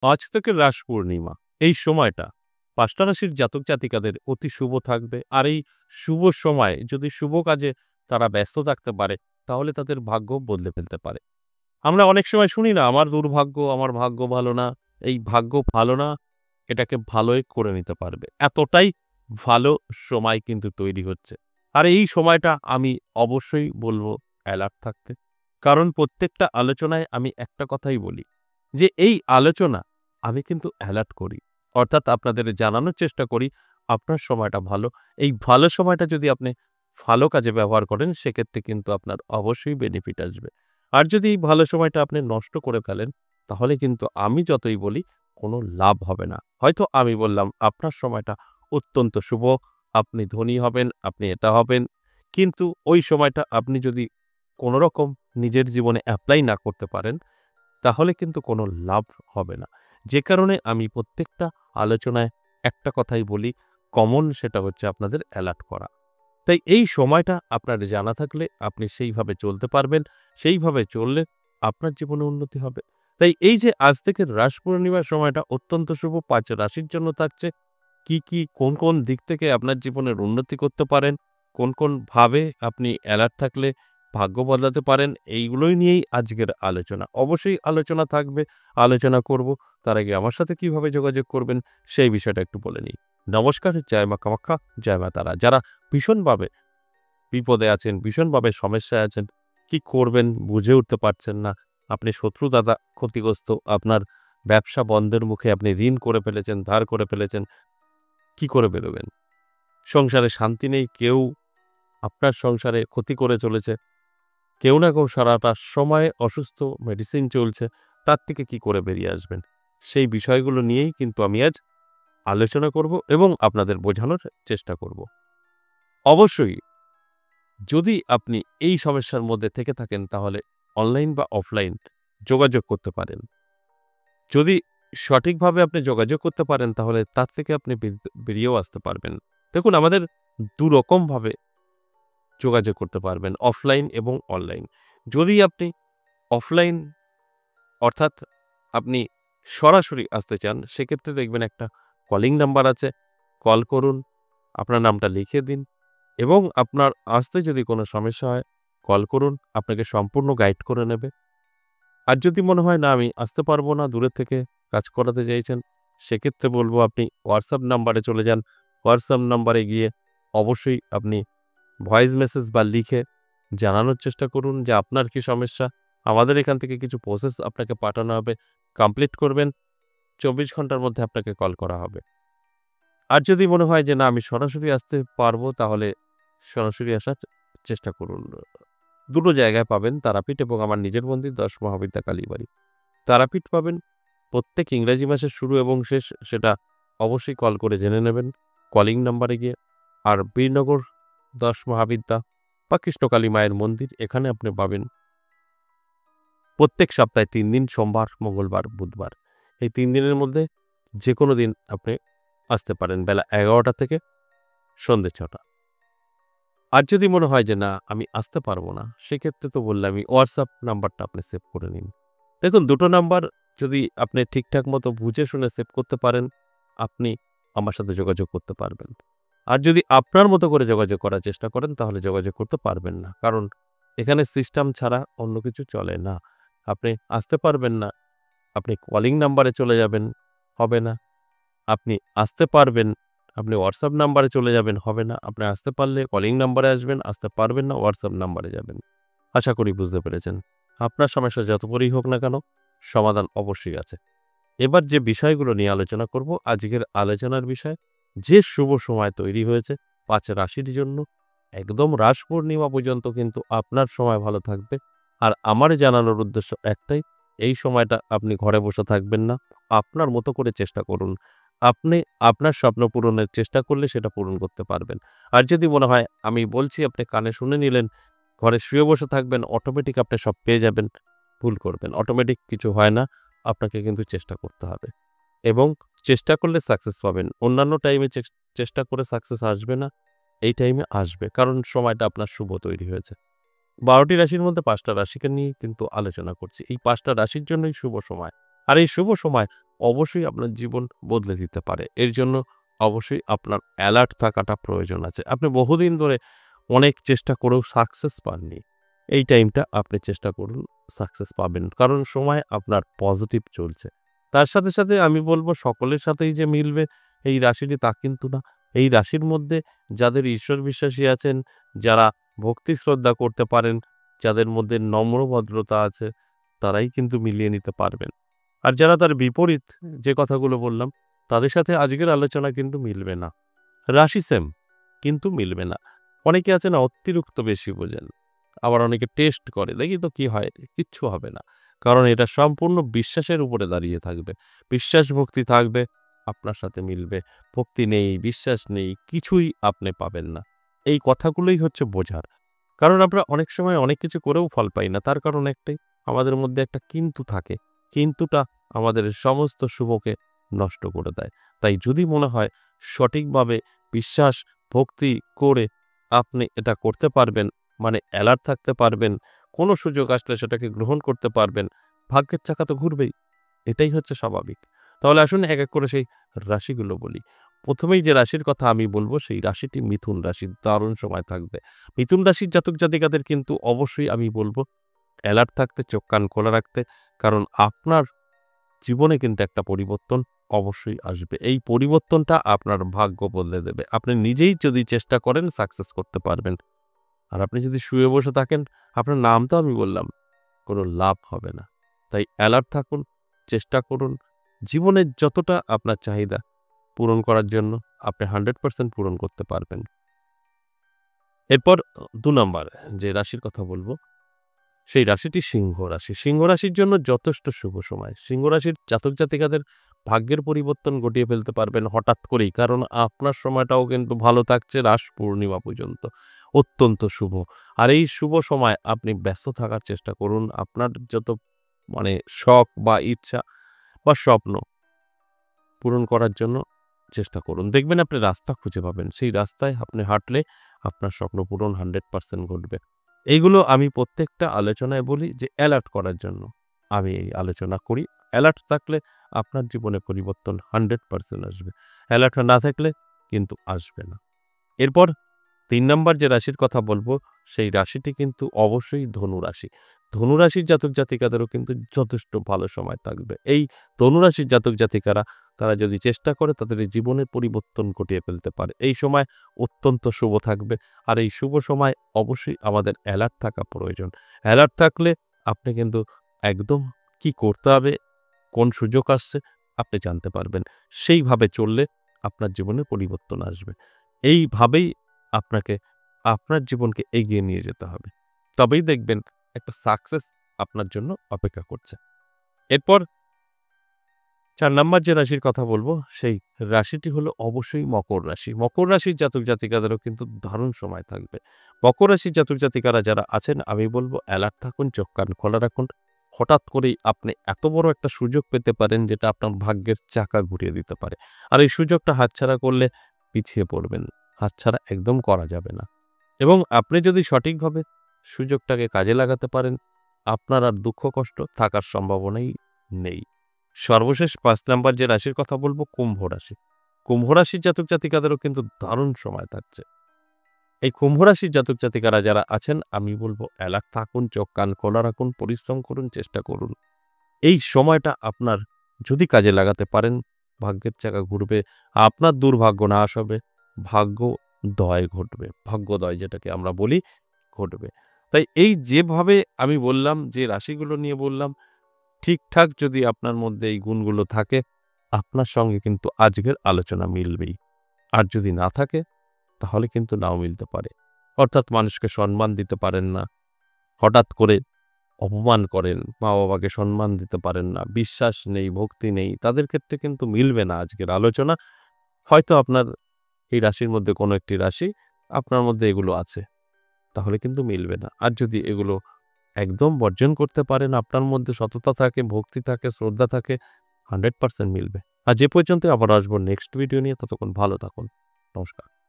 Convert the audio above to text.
আজ থেকে রাস পূর্ণিমা। এই সময়টা ৫ টা রাশির জাতক জাতিকাদের অতি শুভ থাকবে। আর এই শুভ সময়ে যদি শুভ কাজে তারা ব্যস্ত থাকতে পারে, তাহলে তাদের ভাগ্য বদলে ফেলতে পারে। আমরা অনেক সময় শুনি না, আমার দুর্ভাগ্য, আমার ভাগ্য ভালো না। এই ভাগ্য ভালো না, এটাকে ভালোই করে নিতে পারবে। এতটাই ভালো সময় কিন্তু তৈরি হচ্ছে। আর এই সময়টা আমি অবশ্যই বলব অ্যালার্ট থাকতে। কারণ প্রত্যেকটা আলোচনায় আমি একটা কথাই বলি যে, এই আলোচনা আমি কিন্তু অ্যালার্ট করি। অর্থাৎ আপনাদের জানানোর চেষ্টা করি আপনার সময়টা ভালো। এই ভালো সময়টা যদি আপনি ভালো কাজে ব্যবহার করেন, সেক্ষেত্রে কিন্তু আপনার অবশ্যই বেনিফিট আসবে। আর যদি এই ভালো সময়টা আপনি নষ্ট করে ফেলেন, তাহলে কিন্তু আমি যতই বলি কোনো লাভ হবে না। হয়তো আমি বললাম আপনার সময়টা অত্যন্ত শুভ, আপনি ধনী হবেন, আপনি এটা হবেন। কিন্তু ওই সময়টা আপনি যদি কোনোরকম নিজের জীবনে এপ্লাই না করতে পারেন, তাহলে কিন্তু কোনো লাভ হবে না। যে কারণে আমি প্রত্যেকটা আলোচনায় একটা কথাই বলি, কমন, সেটা হচ্ছে আপনাদের অ্যালার্ট করা। তাই এই সময়টা আপনার জানা থাকলে আপনি সেইভাবে চলতে পারবেন। সেইভাবে চললে আপনার জীবনে উন্নতি হবে। তাই এই যে আজ থেকে রাস পূর্ণিমার সময়টা অত্যন্ত শুভ ৫ রাশির জন্য থাকছে। কোন দিক থেকে আপনার জীবনের উন্নতি করতে পারেন, কোন ভাবে আপনি অ্যালার্ট থাকলে ভাগ্য বদলাতে পারেন, এইগুলোই নিয়েই আজকের আলোচনা। অবশ্যই আলোচনা থাকবে, আলোচনা করব। তার আগে আমার সাথে কিভাবে যোগাযোগ করবেন, সেই বিষয়টা একটু বলে নিই। নমস্কার, জয় মা কামাখ্যা, জয় মা তারা। যারা ভীষণভাবে বিপদে আছেন, ভীষণভাবে সমস্যায় আছেন, কি করবেন বুঝে উঠতে পারছেন না, আপনি শত্রু দ্বারা ক্ষতিগ্রস্ত, আপনার ব্যবসা বন্ধের মুখে, আপনি ঋণ করে ফেলেছেন, ধার করে ফেলেছেন, কি করে বেরোবেন? সংসারে শান্তি নেই, কেউ আপনার সংসারে ক্ষতি করে চলেছে, কেউ না কেউ সারাটা সময় অসুস্থ, মেডিসিন চলছে, তার থেকে কি করে বেরিয়ে আসবেন? সেই বিষয়গুলো নিয়েই কিন্তু আমি আজ আলোচনা করব এবং আপনাদের বোঝানোর চেষ্টা করব। অবশ্যই যদি আপনি এই সমস্যার মধ্যে থেকে থাকেন, তাহলে অনলাইন বা অফলাইন যোগাযোগ করতে পারেন। যদি সঠিকভাবে আপনি যোগাযোগ করতে পারেন, তাহলে তার থেকে আপনি বেরিয়েও আসতে পারবেন। দেখুন, আমাদের দুরকমভাবে যোগাযোগ করতে পারবেন, অফলাইন এবং অনলাইন। যদি আপনি অফলাইন, অর্থাৎ আপনি সরাসরি আসতে চান, সেক্ষেত্রে দেখবেন একটা কলিং নাম্বার আছে, কল করুন, আপনার নামটা লিখে দিন এবং আপনার আসতে যদি কোনো সমস্যা হয়, কল করুন, আপনাকে সম্পূর্ণ গাইড করে নেবে। আর যদি মনে হয় না আমি আসতে পারবো না, দূরের থেকে কাজ করাতে চাইছেন, সেক্ষেত্রে বলবো আপনি হোয়াটসঅ্যাপ নাম্বারে চলে যান। হোয়াটসঅ্যাপ নাম্বারে গিয়ে অবশ্যই আপনি ভয়েস মেসেজ বা লিখে জানানোর চেষ্টা করুন যে আপনার কি সমস্যা। আমাদের এখান থেকে কিছু প্রসেস আপনাকে পাঠানো হবে, কমপ্লিট করবেন, ২৪ ঘন্টার মধ্যে আপনাকে কল করা হবে। আর যদি মনে হয় যে না আমি সরাসরি আসতে পারবো, তাহলে সরাসরি আসার চেষ্টা করুন। দুটো জায়গায় পাবেন, তারাপীঠ এবং আমার নিজের মন্দির ১০ মহাবিদ্যা কালীবাড়ি। তারাপীঠ পাবেন প্রত্যেক ইংরেজি মাসের শুরু এবং শেষ, সেটা অবশ্যই কল করে জেনে নেবেন কলিং নাম্বারে গিয়ে। আর বীরনগর ১০ মহাবিদ্যা বা কৃষ্ণকালী মায়ের মন্দির, এখানে আপনি পাবেন প্রত্যেক সপ্তাহে ৩ দিন, সোমবার, মঙ্গলবার, বুধবার। এই ৩ দিনের মধ্যে যেকোনো দিন আপনি আসতে পারেন, বেলা ১১টা থেকে সন্ধ্যে ৬টা। আর যদি মনে হয় যে না আমি আসতে পারবো না, সেক্ষেত্রে তো বললামই হোয়াটসঅ্যাপ নাম্বারটা আপনি সেভ করে নিন। দেখুন, দুটো নাম্বার যদি আপনি ঠিকঠাক মতো বুঝে শুনে সেভ করতে পারেন, আপনি আমার সাথে যোগাযোগ করতে পারবেন। আর যদি আপনার মতো করে যোগাযোগ করার চেষ্টা করেন, তাহলে যোগাযোগ করতে পারবেন না। কারণ এখানে সিস্টেম ছাড়া অন্য কিছু চলে না। আপনি আসতে পারবেন না, আপনি কলিং নাম্বারে চলে যাবেন, হবে না। আপনি আসতে পারবেন, আপনি হোয়াটসঅ্যাপ নাম্বারে চলে যাবেন, হবে না। আপনি আসতে পারলে কলিং নাম্বারে আসবেন, আসতে পারবেন না, হোয়াটসঅ্যাপ নাম্বারে যাবেন। আশা করি বুঝতে পেরেছেন। আপনার সমস্যা যত বড়ই হোক না কেন, সমাধান অবশ্যই আছে। এবার যে বিষয়গুলো নিয়ে আলোচনা করব, আজকের আলোচনার বিষয়, যে শুভ সময় তৈরি হয়েছে ৫ রাশির জন্য, একদম রাস পূর্ণিমা পর্যন্ত কিন্তু আপনার সময় ভালো থাকবে। আর আমার জানানোর উদ্দেশ্য একটাই, এই সময়টা আপনি ঘরে বসে থাকবেন না। আপনার মতো করে চেষ্টা করুন। আপনি আপনার স্বপ্ন পূরণের চেষ্টা করলে সেটা পূরণ করতে পারবেন। আর যদি মনে হয় আমি বলছি আপনি কানে শুনে নিলেন, ঘরে শুয়ে বসে থাকবেন, অটোমেটিক আপনি সব পেয়ে যাবেন, ভুল করবেন। অটোমেটিক কিছু হয় না, আপনাকে কিন্তু চেষ্টা করতে হবে এবং চেষ্টা করলে সাকসেস পাবেন। অন্যান্য টাইমে চেষ্টা করে সাকসেস আসবে না, এই টাইমে আসবে। কারণ সময়টা আপনার শুভ তৈরি হয়েছে। ১২টি রাশির মধ্যে ৫ টা রাশিকে নিয়ে কিন্তু আলোচনা করছি। এই ৫ টা রাশির জন্যই শুভ সময়। আর এই শুভ সময় অবশ্যই আপনার জীবন বদলে দিতে পারে। এর জন্য অবশ্যই আপনার অ্যালার্ট থাকাটা প্রয়োজন আছে। আপনি বহুদিন ধরে অনেক চেষ্টা করেও সাকসেস পাননি। এই টাইমটা আপনি চেষ্টা করুন, সাকসেস পাবেন। কারণ সময় আপনার পজিটিভ চলছে। তার সাথে, সাথে আমি বলব সকলের সাথেই যে মিলবে এই রাশিটি তা কিন্তু না। এই রাশির মধ্যে যাদের ঈশ্বর বিশ্বাসী আছেন, যারা ভক্তি শ্রদ্ধা করতে পারেন, যাদের মধ্যে নম্র ভদ্রতা আছে, তারাই কিন্তু মিলিয়ে নিতে পারবেন। আর যারা তার বিপরীত যে কথাগুলো বললাম, তাদের সাথে আজকের আলোচনা কিন্তু মিলবে না। রাশি সেম, কিন্তু মিলবে না। অনেকে আছে না অতিরিক্ত বেশি বোঝেন। আবার অনেকে টেস্ট করে, দেখি তো কি হয়? কিচ্ছু হবে না। কারণ এটা সম্পূর্ণ বিশ্বাসের উপরে দাঁড়িয়ে থাকবে। বিশ্বাস ভক্তি থাকবে, আপনার সাথে মিলবে। ভক্তি নেই, বিশ্বাস নেই, কিছুই আপনি পাবেন না। এই কথাগুলোই হচ্ছে বোঝার। কারণ আমরা অনেক সময় অনেক কিছু করেও ফল পাই না। তার কারণ একটাই, আমাদের মধ্যে একটা কিন্তু থাকে। কিন্তুটা আমাদের সমস্ত শুভকে নষ্ট করে দেয়। তাই যদি মনে হয় সঠিকভাবে বিশ্বাস, ভক্তি করে আপনি এটা করতে পারবেন, মানে অ্যালার্ট থাকতে পারবেন, কোনো সুযোগ আসলে সেটাকে গ্রহণ করতে পারবেন, ভাগ্যের চাকা তো ঘুরবেই। এটাই হচ্ছে স্বাভাবিক। তাহলে আসুন এক, এক করে সেই রাশিগুলো বলি। প্রথমেই যে রাশির কথা আমি বলব সেই রাশিটি মিথুন রাশি। দারুণ সময় থাকবে। মিথুন রাশির জাতক জাতিকাদের কিন্তু অবশ্যই আমি বলব অ্যালার্ট থাকতে, চোখ কান খোলা রাখতে। কারণ আপনার জীবনে কিন্তু একটা পরিবর্তন অবশ্যই আসবে। এই পরিবর্তনটা আপনার ভাগ্য বদলে দেবে। আপনি নিজেই যদি চেষ্টা করেন সাকসেস করতে পারবেন। আর আপনি যদি শুয়ে বসে থাকেন, আপনার নাম তো আমি বললাম, কোনো লাভ হবে না। তাই অ্যালার্ট থাকুন, চেষ্টা করুন। জীবনের যতটা আপনার চাহিদা পূরণ করার জন্য আপনি 100% পূরণ করতে পারবেন। এরপর ২ নাম্বার যে রাশির কথা বলব, সেই রাশিটি সিংহ রাশি। সিংহ রাশির জন্য যথেষ্ট শুভ সময়। সিংহ রাশির জাতক জাতিকাদের ভাগ্যের পরিবর্তন ঘটিয়ে ফেলতে পারবেন হঠাৎ করেই। কারণ আপনার সময়টাও কিন্তু ভালো থাকছে রাস পূর্ণিমা পর্যন্ত। অত্যন্ত শুভ। আর এই শুভ সময় আপনি ব্যস্ত থাকার চেষ্টা করুন। আপনার যত মানে শখ বা ইচ্ছা বা স্বপ্ন পূরণ করার জন্য চেষ্টা করুন। দেখবেন আপনি রাস্তা খুঁজে পাবেন। সেই রাস্তায় আপনি হাঁটলে আপনার স্বপ্ন পূরণ 100% ঘটবে। এইগুলো আমি প্রত্যেকটা আলোচনায় বলি যে অ্যালার্ট করার জন্য আমি এই আলোচনা করি। অ্যালার্ট থাকলে আপনার জীবনে পরিবর্তন 100% আসবে। অ্যালার্ট না থাকলে কিন্তু আসবে না। এরপর ৩ নাম্বার যে রাশির কথা বলবো, সেই রাশিটি কিন্তু অবশ্যই ধনুরাশি। ধনুরাশির জাতক জাতিকাদেরও কিন্তু যথেষ্ট ভালো সময় থাকবে। এই ধনুরাশির জাতক জাতিকারা তারা যদি চেষ্টা করে তাদের এই জীবনের পরিবর্তন ঘটিয়ে ফেলতে পারে। এই সময় অত্যন্ত শুভ থাকবে। আর এই শুভ সময় অবশ্যই আমাদের অ্যালার্ট থাকা প্রয়োজন। অ্যালার্ট থাকলে আপনি কিন্তু একদম কি করতে হবে, কোন সুযোগ আসছে আপনি জানতে পারবেন। সেইভাবে চললে আপনার জীবনে পরিবর্তন আসবে। এইভাবেই আপনাকে আপনার জীবনকে এগিয়ে নিয়ে যেতে হবে। তবেই দেখবেন একটা সাকসেস আপনার জন্য অপেক্ষা করছে। এরপর ৪ নাম্বার যে রাশির কথা বলবো, সেই রাশিটি হলো অবশ্যই মকর রাশি। মকর রাশির জাতক জাতিকাদেরও কিন্তু দারুণ সময় থাকবে। মকর রাশির জাতক জাতিকারা যারা আছেন আমি বলব অ্যালার্ট থাকুন, চোখ কান খোলা রাখুন। হঠাৎ করেই আপনি এত বড় একটা সুযোগ পেতে পারেন যেটা আপনার ভাগ্যের চাকা ঘুরিয়ে দিতে পারে। আর এই সুযোগটা হাতছাড়া করলে পিছিয়ে পড়বেন। হাতছাড়া একদম করা যাবে না। এবং আপনি যদি সঠিকভাবে সুযোগটাকে কাজে লাগাতে পারেন, আপনার আর দুঃখ কষ্ট থাকার সম্ভাবনাই নেই। সর্বশেষ ৫ নাম্বার যে রাশির কথা বলব কুম্ভ রাশি। কুম্ভ রাশির জাতক জাতিকাদেরও কিন্তু দারুণ সময় থাকছে। এই কুম্ভ রাশির জাতক জাতিকারা যারা আছেন আমি বলব অ্যালার্ট থাকুন, চোখ কান খোলা রাখুন, পরিশ্রম করুন, চেষ্টা করুন। এই সময়টা আপনার যদি কাজে লাগাতে পারেন, ভাগ্যের চাকা ঘুরবে, আপনার দুর্ভাগ্য নাশ হবে, ভাগ্যোদয় ঘটবে। ভাগ্যোদয় যেটাকে আমরা বলি ঘটবে। তাই এই যেভাবে আমি বললাম, যে রাশিগুলো নিয়ে বললাম, ঠিকঠাক যদি আপনার মধ্যে এই গুণগুলো থাকে, আপনার সঙ্গে কিন্তু আজকের আলোচনা মিলবেই। আর যদি না থাকে, তাহলে কিন্তু নাও মিলতে পারে। অর্থাৎ মানুষকে সম্মান দিতে পারেন না, হঠাৎ করে অপমান করেন, মা-বাবাকে সম্মান দিতে পারেন না, বিশ্বাস নেই, ভক্তি নেই, তাদের ক্ষেত্রে কিন্তু মিলবে না আজকের আলোচনা। হয়তো আপনার এই রাশির মধ্যে কোনো একটি রাশি, আপনার মধ্যে এগুলো আছে, তাহলে কিন্তু মিলবে না। আর যদি এগুলো একদম বর্জন করতে পারেন, আপনার মধ্যে সততা থাকে, ভক্তি থাকে, শ্রদ্ধা থাকে, 100% মিলবে। আর যে পর্যন্ত আবার আসবো নেক্সট ভিডিও নিয়ে, ততক্ষণ ভালো থাকুন। নমস্কার।